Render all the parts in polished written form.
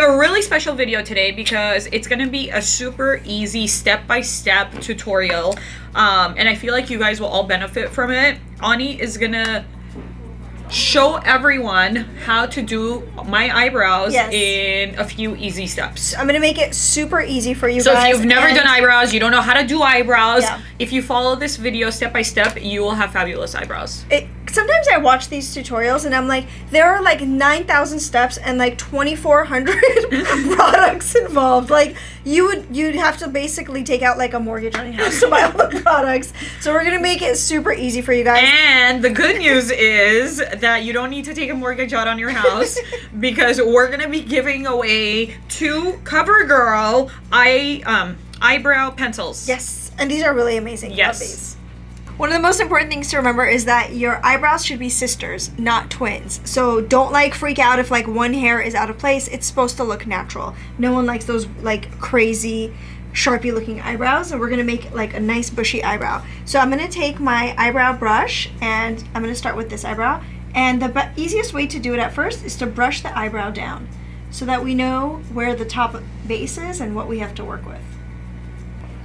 a really special video today because it's going to be a super easy step-by-step tutorial. And I feel like you guys will all benefit from it. Ani is going to show everyone how to do my eyebrows in a few easy steps. I'm gonna make it super easy for you guys. So if you've never done eyebrows, you don't know how to do eyebrows, if you follow this video step by step, you will have fabulous eyebrows. Sometimes I watch these tutorials and I'm like, there are like 9,000 steps and like 2,400 products involved. Like you'd have to basically take out like a mortgage on your house to buy all the products. So we're gonna make it super easy for you guys. And the good news is that you don't need to take a mortgage out on your house because we're gonna be giving away 2 CoverGirl eyebrow pencils. Yes, and these are really amazing. Yes. Love these. One of the most important things to remember is that your eyebrows should be sisters, not twins. So don't like freak out if like one hair is out of place. It's supposed to look natural. No one likes those like crazy Sharpie looking eyebrows, and we're gonna make like a nice bushy eyebrow. So I'm gonna take my eyebrow brush and I'm gonna start with this eyebrow. And the easiest way to do it at first is to brush the eyebrow down so that we know where the top base is and what we have to work with.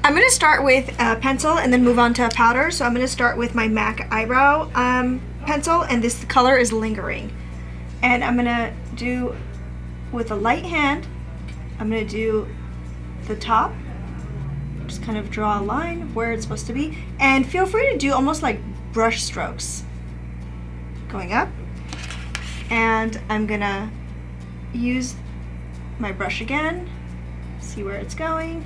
I'm going to start with a pencil and then move on to a powder. So I'm going to start with my MAC eyebrow pencil, and this color is Lingering. And I'm going to do, with a light hand, I'm going to do the top. Just kind of draw a line of where it's supposed to be. And feel free to do almost like brush strokes. Going up. And I'm going to use my brush again. See where it's going.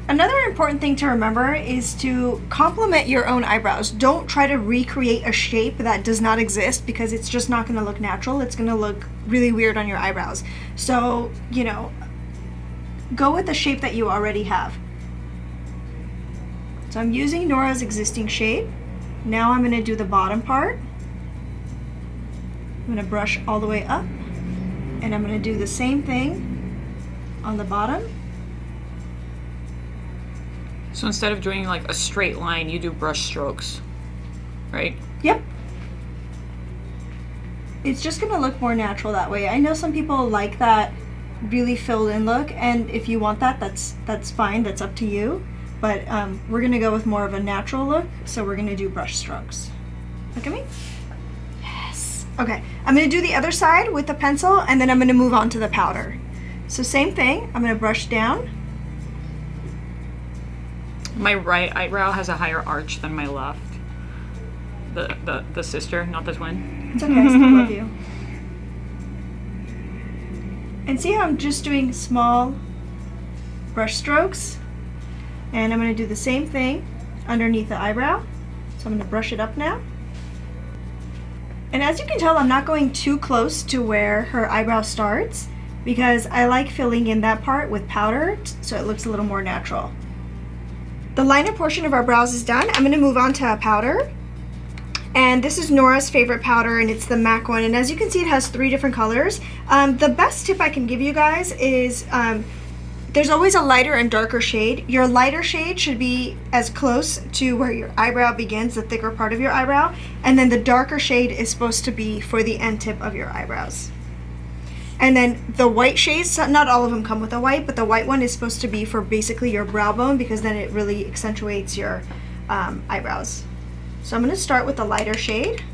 Another important thing to remember is to compliment your own eyebrows. Don't try to recreate a shape that does not exist because it's just not going to look natural. It's going to look really weird on your eyebrows. So, you know, go with the shape that you already have. So I'm using Nora's existing shape. Now I'm going to do the bottom part. I'm going to brush all the way up, and I'm going to do the same thing on the bottom. So instead of doing like a straight line, you do brush strokes, right? Yep. It's just gonna look more natural that way. I know some people like that really filled in look, and if you want that, that's fine, that's up to you. But we're gonna go with more of a natural look, so we're gonna do brush strokes. Look at me. Yes. Okay, I'm gonna do the other side with the pencil, and then I'm gonna move on to the powder. So same thing, I'm gonna brush down. My right eyebrow has a higher arch than my left. The sister, not the twin. It's okay, I still love you. And see how I'm just doing small brush strokes? And I'm going to do the same thing underneath the eyebrow. So I'm going to brush it up now. And as you can tell, I'm not going too close to where her eyebrow starts because I like filling in that part with powder so it looks a little more natural. The liner portion of our brows is done. I'm going to move on to a powder. And this is Nora's favorite powder, and it's the MAC one. And as you can see, it has 3 different colors. The best tip I can give you guys is there's always a lighter and darker shade. Your lighter shade should be as close to where your eyebrow begins, the thicker part of your eyebrow. And then the darker shade is supposed to be for the end tip of your eyebrows. And then the white shades, not all of them come with a white, but the white one is supposed to be for basically your brow bone because then it really accentuates your eyebrows. So I'm going to start with the lighter shade.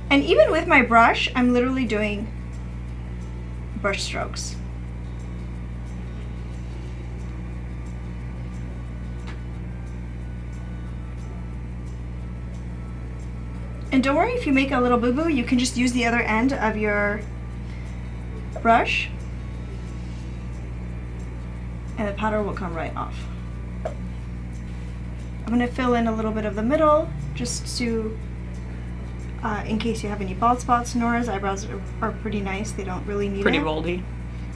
And even with my brush, I'm literally doing brush strokes. And don't worry if you make a little boo-boo, you can just use the other end of your brush and the powder will come right off. I'm going to fill in a little bit of the middle just to, in case you have any bald spots. Nora's eyebrows are pretty nice. They don't really need Pretty boldy.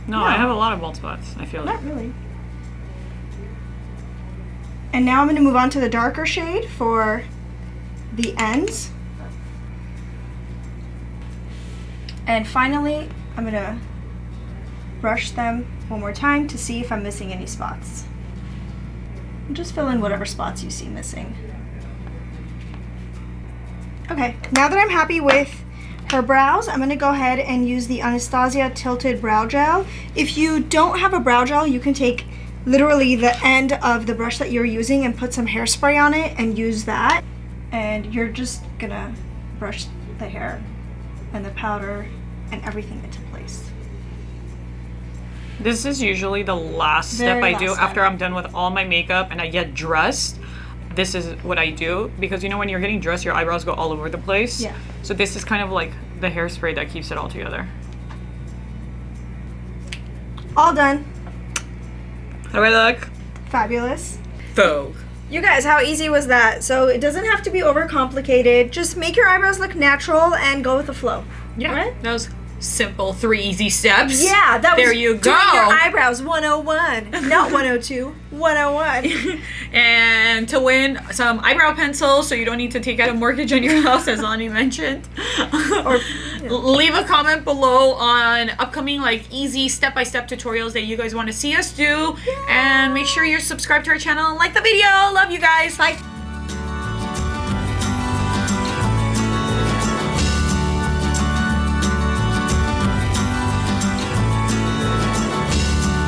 No, I have a lot of bald spots, I feel like. Not really. And now I'm going to move on to the darker shade for the ends. And finally, I'm going to brush them one more time to see if I'm missing any spots. And just fill in whatever spots you see missing. Okay, now that I'm happy with For brows, I'm going to go ahead and use the Anastasia Tilted Brow Gel. If you don't have a brow gel, you can take literally the end of the brush that you're using and put some hairspray on it and use that. And you're just going to brush the hair and the powder and everything into place. This is usually the last step I do after I'm done with all my makeup and I get dressed. This is what I do because you know when you're getting dressed, your eyebrows go all over the place. Yeah. So this is kind of like the hairspray that keeps it all together. All done. How do I look? Fabulous. Vogue. You guys, how easy was that? So it doesn't have to be overcomplicated. Just make your eyebrows look natural and go with the flow. Yeah. Right? That was simple 3 easy steps. Yeah, that was there you go. Doing your eyebrows 101, not 102, 101. And to win some eyebrow pencils so you don't need to take out a mortgage on your house, as Ani mentioned. Or leave a comment below on upcoming like easy step-by-step tutorials that you guys want to see us do. Yeah. And make sure you're subscribed to our channel and like the video. Love you guys. Bye.